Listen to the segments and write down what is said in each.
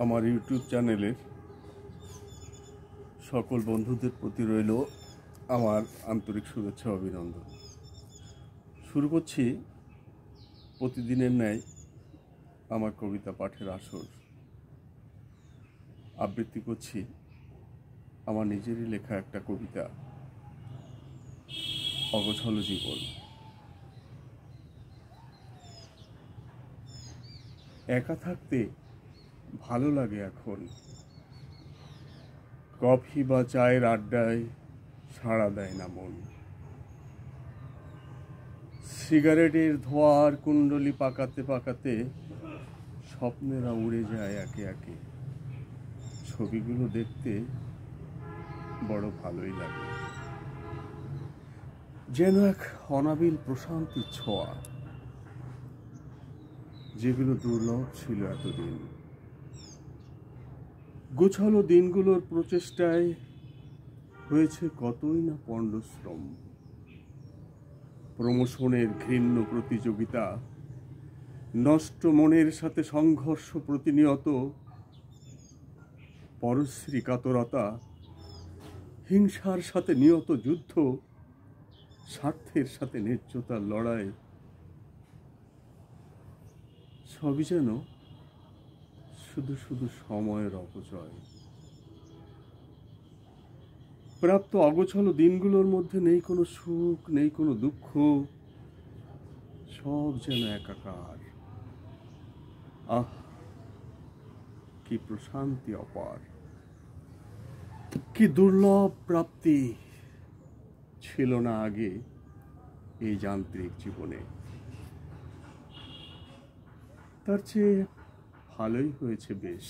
আমার ইউটিউব চ্যানেলের সকল বন্ধুদের প্রতি রইল আমার আন্তরিক শুভেচ্ছা অভিনন্দন। শুরু করছি প্রতিদিনের ন্যায় আমার কবিতা পাঠের আসর। আবৃত্তি করছি আমার নিজেরই লেখা একটা কবিতা, অগোছালো জীবন। একা থাকতে ভালো লাগে এখন, কফি বা চায়ের আড্ডায় সাড়া দেয় না মন। সিগারেটের ধোঁয়ার কুণ্ডলি পাকাতে পাকাতে স্বপ্নেরা উড়ে যায় একে একে। ছবিগুলো দেখতে বড় ভালোই লাগে, যেন এক অনাবিল প্রশান্তির ছোঁয়া, যেগুলো দুর্লভ ছিল এতদিন। গোছালো দিনগুলোর প্রচেষ্টায় হয়েছে কতই না পণ্ডশ্রম। প্রমোশনের ঘৃণ্য প্রতিযোগিতা, নষ্ট মনের সাথে সংঘর্ষ প্রতিনিয়ত, পরশ্রী কাতরতা, হিংসার সাথে নিয়ত যুদ্ধ, স্বার্থের সাথে ন্যায্যতার লড়াই, সবই যেন শুধু শুধু সময়ের অপচয়। প্রাপ্ত অগোছালো দিনগুলোর মধ্যে নেই কোনো সুখ, নেই কোনো দুঃখ, সব যেন একাকার। আহ, কি প্রশান্তি অপার, কি দুর্লভ প্রাপ্তি ছিল না আগে এই যান্ত্রিক জীবনে। তার চেয়ে ভালোই হয়েছে বেশ।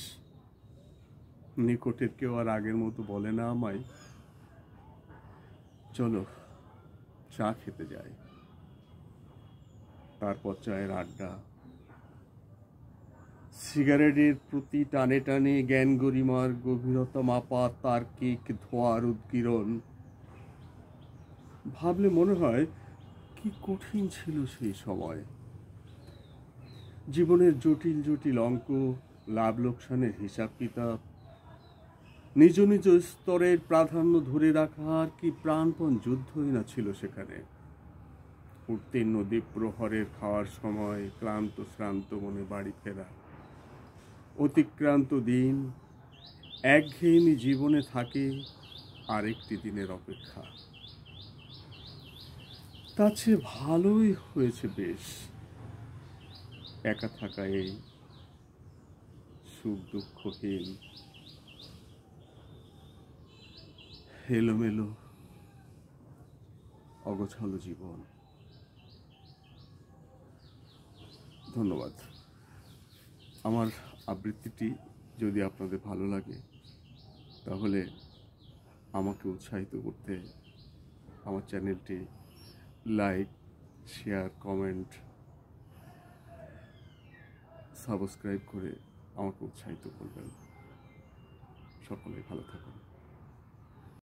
নিকটের কেউ আর আগের মতো বলে না আমায়, চলো চা খেতে যাই। তারপর চায়ের আড্ডা, সিগারেটের প্রতি টানে টানে জ্ঞান গরিমার গভীরতা মাপা তার্কিক ধোঁয়ার উদ্গীরণ। ভাবলে মনে হয় কি কঠিন ছিল সেই সময়। জীবনের জটিল জটিল অঙ্ক, লাভ লোকসানের হিসাব কিতাব, নিজ নিজ স্তরের প্রাধান্য ধরে রাখার কি প্রাণপণ যুদ্ধই না ছিল সেখানে। উত্তীর্ণ দ্বীপ প্রহরের খাওয়ার সময় ক্লান্ত শ্রান্ত মনে বাড়ি ফেরা, অতিক্রান্ত দিন, একঘেয়েমি জীবনে থাকে আরেকটি দিনের অপেক্ষা। তার চেয়ে ভালোই হয়েছে বেশ একা থাকা এই সুখ দুঃখহীন এলোমেলো অগোছালো জীবন। ধন্যবাদ। আমার আবৃত্তিটি যদি আপনাদের ভালো লাগে তাহলে আমাকে উৎসাহিত করতে আমার চ্যানেলটি লাইক, শেয়ার, কমেন্ট, সাবস্ক্রাইব করে আমাকে উৎসাহিত করবেন। সকলে ভালো থাকুন।